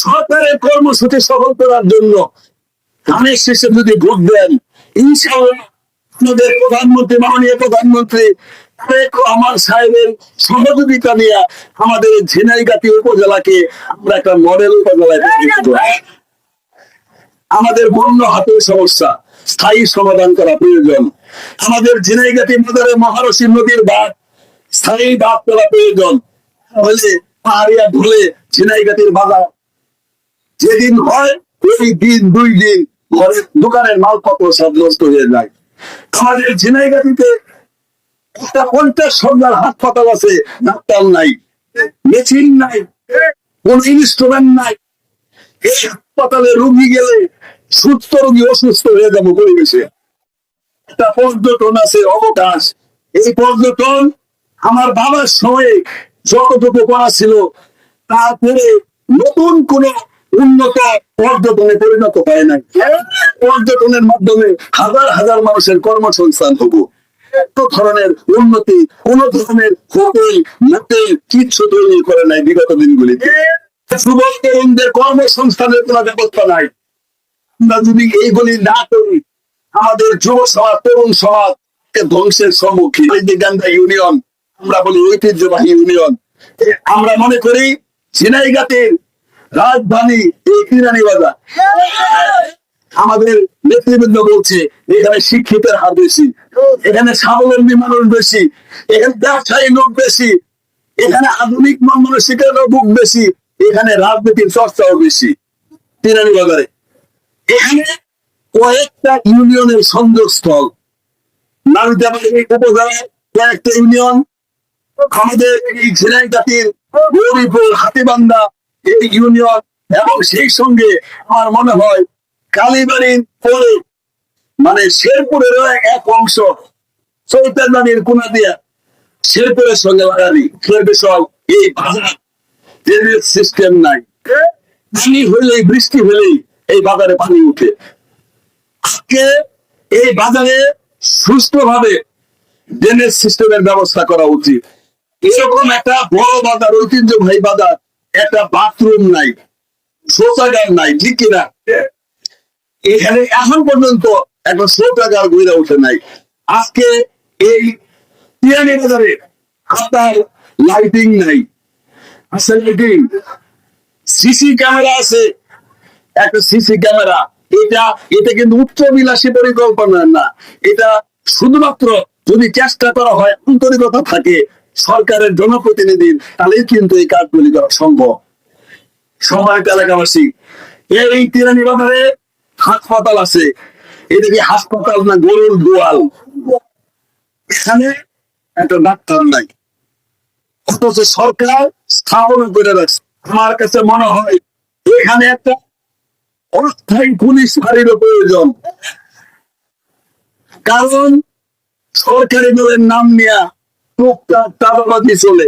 সরকারের কর্মসূচি সফল করার জন্য ধানের শেষে যদি ভোট দেন, ইনশাআল্লাহ আমাদের প্রধানমন্ত্রী, মাননীয় প্রধানমন্ত্রী আমার সাহেবের সহযোগিতা নিয়ে আমাদের ঝিনাইগাতি উপজেলাকে আমরা একটা মডেল উপজেলায় আমাদের বন্য হাতের সমস্যা স্থায়ী সমাধান করা প্রয়োজন। আমাদের ঝিনাইগাতি বাজারে মহারশী নদীর বাঁধ স্থায়ী বাঁধ করা প্রয়োজন। হলে পাহাড়িয়া ঢুলে ঝিনাইগাতির বাজার যেদিন হয় ওই দিন 2 দিন ঘরের দোকানের মালপত্র সব নষ্ট হয়ে যায়। আমাদের ঝিনাইগাতিতে একটা 50 সন্ধ্যার হাসপাতাল আছে, ডাক্তার নাই, মেশিন নাই, কোন ইনস্ট্রুমেন্ট নাই। এই হাসপাতালে রোগী গেলে সুস্থ রোগী অসুস্থ হয়ে যাবো পরিবেশে। একটা পর্যটন আছে অবকাশ, এই পর্যটন আমার বাবার সময়ে যতটুকু করা ছিল তারপরে নতুন কোন উন্নত পর্যটনে পরিণত হয় নাই। পর্যটনের মাধ্যমে হাজার হাজার মানুষের কর্মসংস্থান হবো। এত ধরনের উন্নতি কোন ধরনের হোটেল মোটেল কিচ্ছু তৈরি করে নাই বিগত দিনগুলিতে। যুবক তরুণদের কর্মসংস্থানের কোন ব্যবস্থা নাই। আমরা যদি এইগুলি না করি আমাদের যুব সমাজ তরুণ সমাজ ধ্বংসের সম্মুখীন। ইউনিয়ন আমরা বলি ঐতিহ্যবাহী ইউনিয়ন। আমরা মনে করি ঝিনাইগাতির রাজধানী এই কিরানি বাজার। আমাদের নেতৃবৃন্দ বলছে এখানে শিক্ষিতের হার বেশি, এখানে স্বাবলম্বী মানুষ বেশি, এখানে ব্যবসায়ী লোক বেশি, এখানে আধুনিক মন মানসিকের লোক বেশি, এখানে রাজনীতির চর্চাও বেশি। কিরানি বাজারে এখানে কয়েকটা ইউনিয়নের সংযোগস্থল, নারীদাবাড়ি উপজেলায় কয়েকটা ইউনিয়ন, আমাদের এই ঝিনাইগাতির গৌরীপুর হাতিবান্ধা এই ইউনিয়ন, এবং সেই সঙ্গে আমার মনে হয় কালীবাড়ির পরে মানে শেরপুরেরও এক অংশ চৈতালির কোনা দিয়া শেরপুরের সঙ্গে লাগানি সব এই বাজার ড্রেনেজ সিস্টেম নাই। পানি হইলেই বৃষ্টি হলেই এই বাজারে পানি উঠে। আজকে এই বাজারে সুষ্ঠুভাবে ড্রেনেজ সিস্টেমের ব্যবস্থা করা উচিত। এরকম একটা বড় বাজার, ঐতিহ্যবাহী বাজার, একটা বাথরুম নাই, শৌচাগার নাই, ঠিক কিনা? এখানে এখন পর্যন্ত একটা শৌচাগার গড়ে ওঠে নাই। আজকে এই কিরানি বাজারে আপনার লাইটিং নাই, আসলে সিসি ক্যামেরা আছে, একটা সিসি ক্যামেরা। এটা কিন্তু উচ্চ বিলাসী পরিকল্পনা না, এটা শুধুমাত্র যদি চেষ্টা করা হয়, আন্তরিকতা থাকে সরকারের জনপ্রতিনিধির, তাহলেই কিন্তু এই কাজগুলি করা সম্ভব। সম্মানিত এলাকাবাসী, এই কিরানি বাজারে হাসপাতাল আছে, এদিকে হাসপাতাল না গরুর গোয়াল, এখানে একটা ডাক্তার নাই, অথচ সরকার স্থাপন করে রাখছে। আমার কাছে মনে হয় এখানে একটা অস্থায়ী পুলিশ ফাঁড়িরও প্রয়োজন। কারণ সরকারি দলের নাম নিয়ে টুকটাক চাঁদাবাজি চলে।